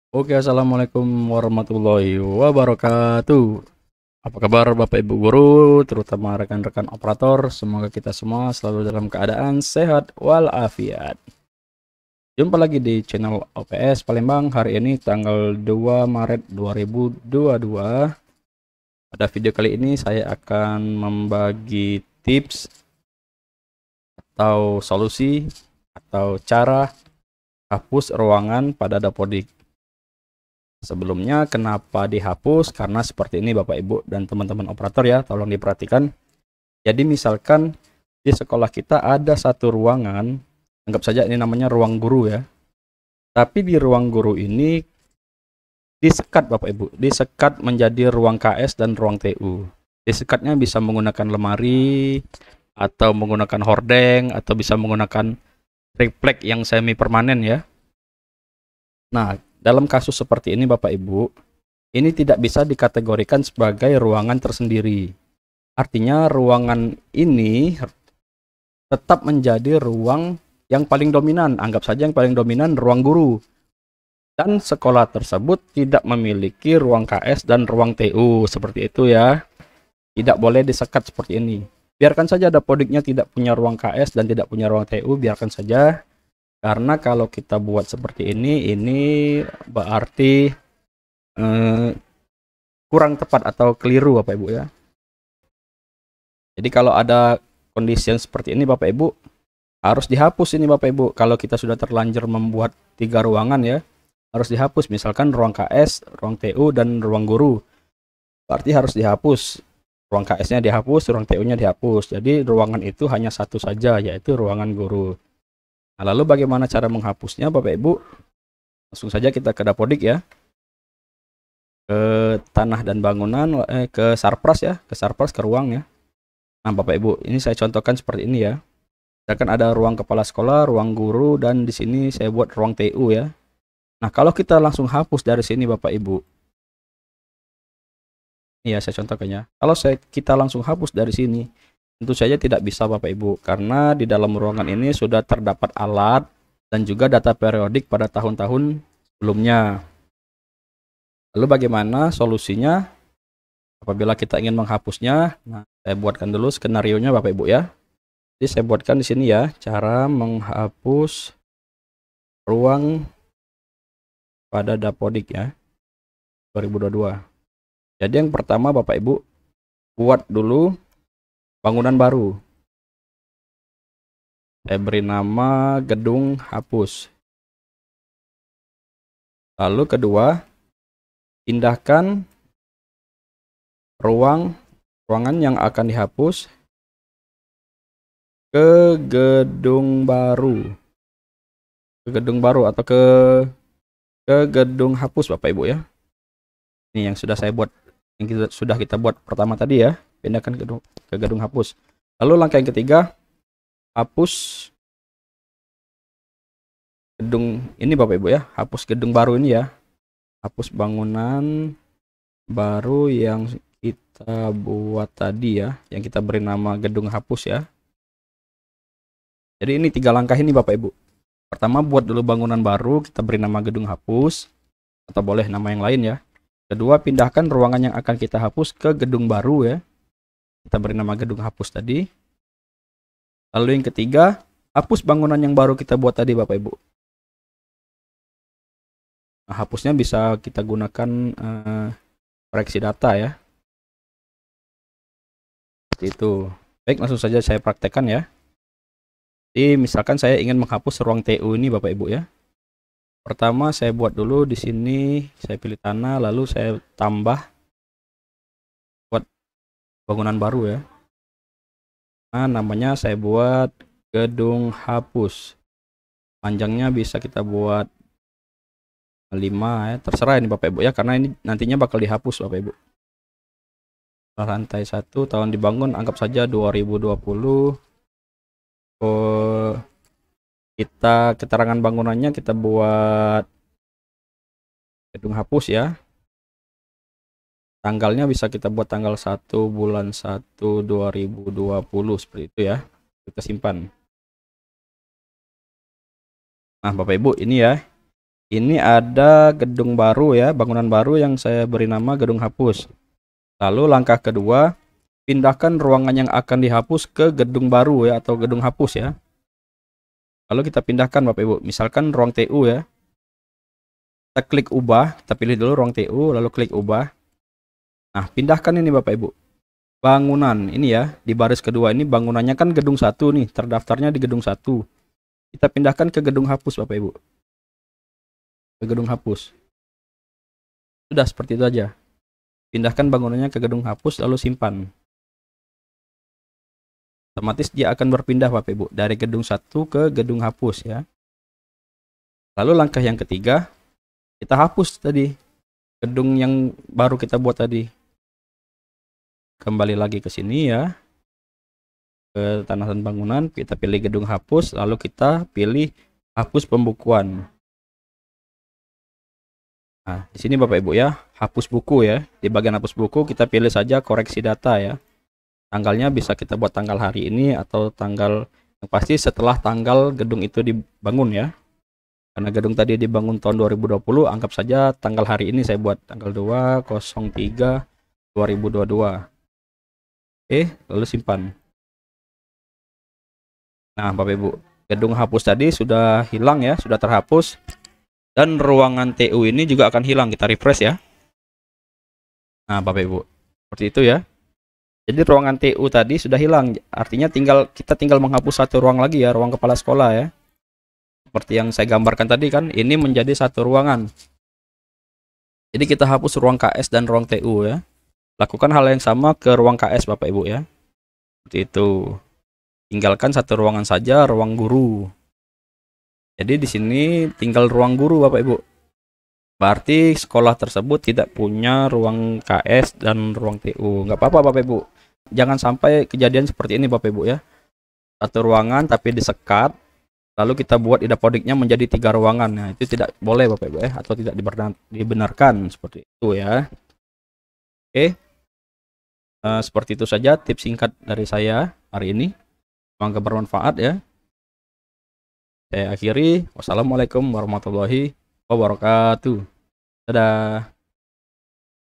Oke, assalamualaikum warahmatullahi wabarakatuh. Apa kabar Bapak Ibu guru, terutama rekan-rekan operator? Semoga kita semua selalu dalam keadaan sehat walafiat. Jumpa lagi di channel OPS Palembang hari ini tanggal 2 Maret 2022. Pada video kali ini saya akan membagi tips atau solusi atau cara hapus ruangan pada Dapodik. Sebelumnya kenapa dihapus? Karena seperti ini Bapak Ibu dan teman-teman operator ya, tolong diperhatikan. Jadi misalkan di sekolah kita ada satu ruangan, anggap saja ini namanya ruang guru ya. Tapi di ruang guru ini disekat Bapak Ibu, disekat menjadi ruang KS dan ruang TU. Disekatnya bisa menggunakan lemari atau menggunakan hordeng atau bisa menggunakan triplek yang semi permanen ya. Nah, dalam kasus seperti ini Bapak Ibu, ini tidak bisa dikategorikan sebagai ruangan tersendiri. Artinya ruangan ini tetap menjadi ruang yang paling dominan. Anggap saja yang paling dominan ruang guru. Dan sekolah tersebut tidak memiliki ruang KS dan ruang TU. Seperti itu ya. Tidak boleh disekat seperti ini. Biarkan saja Dapodiknya tidak punya ruang KS dan tidak punya ruang TU. Biarkan saja. Karena kalau kita buat seperti ini berarti kurang tepat atau keliru Bapak Ibu ya. Jadi kalau ada kondisi yang seperti ini Bapak Ibu, harus dihapus ini Bapak Ibu. Kalau kita sudah terlanjur membuat 3 ruangan ya, harus dihapus. Misalkan ruang KS, ruang TU, dan ruang guru. Berarti harus dihapus. Ruang KS-nya dihapus, ruang TU-nya dihapus. Jadi ruangan itu hanya satu saja, yaitu ruangan guru. Nah, lalu bagaimana cara menghapusnya Bapak Ibu? Langsung saja kita ke Dapodik ya. Ke tanah dan bangunan, ke Sarpras ya, ke Sarpras, ke ruang ya. Nah Bapak Ibu, ini saya contohkan seperti ini ya. Misalkan ada ruang kepala sekolah, ruang guru, dan di sini saya buat ruang TU ya. Nah kalau kita langsung hapus dari sini Bapak Ibu, ini ya saya contohkan ya. Kalau kita langsung hapus dari sini, tentu saja tidak bisa Bapak Ibu, karena di dalam ruangan ini sudah terdapat alat dan juga data periodik pada tahun-tahun sebelumnya. Lalu bagaimana solusinya apabila kita ingin menghapusnya? Nah, saya buatkan dulu skenario-nya Bapak Ibu ya. Jadi saya buatkan di sini ya, cara menghapus ruang pada Dapodik ya, 2022. Jadi yang pertama Bapak Ibu, buat dulu bangunan baru. Saya beri nama gedung hapus. Lalu kedua, pindahkan ruangan yang akan dihapus ke gedung baru. Ke gedung baru atau ke gedung hapus Bapak Ibu ya. Ini yang sudah saya buat, yang sudah kita buat pertama tadi ya, pindahkan ke gedung hapus. Lalu langkah yang ketiga, hapus gedung ini Bapak Ibu ya, hapus gedung baru ini ya, hapus bangunan baru yang kita buat tadi ya, yang kita beri nama gedung hapus ya. Jadi ini 3 langkah ini Bapak Ibu. Pertama, buat dulu bangunan baru, kita beri nama gedung hapus, atau boleh nama yang lain ya. Kedua, pindahkan ruangan yang akan kita hapus ke gedung baru ya, kita beri nama gedung hapus tadi. Lalu yang ketiga, hapus bangunan yang baru kita buat tadi Bapak Ibu. Nah, hapusnya bisa kita gunakan koreksi data ya, seperti itu. Baik, langsung saja saya praktekkan ya. Jadi misalkan saya ingin menghapus ruang TU ini Bapak Ibu ya. Pertama saya buat dulu di sini, saya pilih tanah, lalu saya tambah buat bangunan baru ya. Nah, namanya saya buat gedung hapus. Panjangnya bisa kita buat 5 ya, terserah ini Bapak Ibu ya, karena ini nantinya bakal dihapus Bapak Ibu. Lantai 1 tahun dibangun, anggap saja 2020. Kita keterangan bangunannya kita buat gedung hapus ya. Tanggalnya bisa kita buat tanggal 1 bulan 1 2020 seperti itu ya. Kita simpan. Nah Bapak Ibu, ini ya, Ini ada gedung baru ya, bangunan baru yang saya beri nama gedung hapus. Lalu langkah kedua, pindahkan ruangan yang akan dihapus ke gedung baru ya, atau gedung hapus ya. Lalu kita pindahkan Bapak Ibu, misalkan ruang TU ya. Kita klik ubah, kita pilih dulu ruang TU, lalu klik ubah. Nah, pindahkan ini Bapak Ibu. Bangunan ini ya, di baris kedua ini bangunannya kan gedung 1 nih, terdaftarnya di gedung 1. Kita pindahkan ke gedung hapus Bapak Ibu. Ke gedung hapus. Sudah seperti itu aja. Pindahkan bangunannya ke gedung hapus lalu simpan. Otomatis dia akan berpindah Bapak Ibu dari gedung 1 ke gedung hapus ya. Lalu langkah yang ketiga, kita hapus tadi gedung yang baru kita buat tadi. Kembali lagi ke sini ya. Ke tanah dan bangunan, kita pilih gedung hapus, lalu kita pilih hapus pembukuan. Nah, di sini Bapak Ibu ya, hapus buku ya. Di bagian hapus buku kita pilih saja koreksi data ya. Tanggalnya bisa kita buat tanggal hari ini atau tanggal yang pasti setelah tanggal gedung itu dibangun ya. Karena gedung tadi dibangun tahun 2020, anggap saja tanggal hari ini saya buat tanggal 2/03/2022. Oke, lalu simpan. Nah, Bapak Ibu, gedung hapus tadi sudah hilang ya, sudah terhapus. Dan ruangan TU ini juga akan hilang, kita refresh ya. Nah, Bapak Ibu, seperti itu ya. Jadi ruangan TU tadi sudah hilang, artinya kita tinggal menghapus satu ruang lagi ya, ruang kepala sekolah ya. Seperti yang saya gambarkan tadi kan, ini menjadi satu ruangan. Jadi kita hapus ruang KS dan ruang TU ya. Lakukan hal yang sama ke ruang KS Bapak Ibu ya. Seperti itu. Tinggalkan satu ruangan saja, ruang guru. Jadi di sini tinggal ruang guru Bapak Ibu. Berarti sekolah tersebut tidak punya ruang KS dan ruang TU. Nggak apa-apa Bapak Ibu. Jangan sampai kejadian seperti ini Bapak Ibu ya. Satu ruangan tapi disekat, lalu kita buat idapodiknya menjadi 3 ruangan. Nah, itu tidak boleh Bapak Ibu ya, atau tidak dibenarkan seperti itu ya. Oke. Seperti itu saja tips singkat dari saya hari ini. Semoga bermanfaat ya. Saya akhiri. Wassalamualaikum warahmatullahi wabarakatuh. Dadah.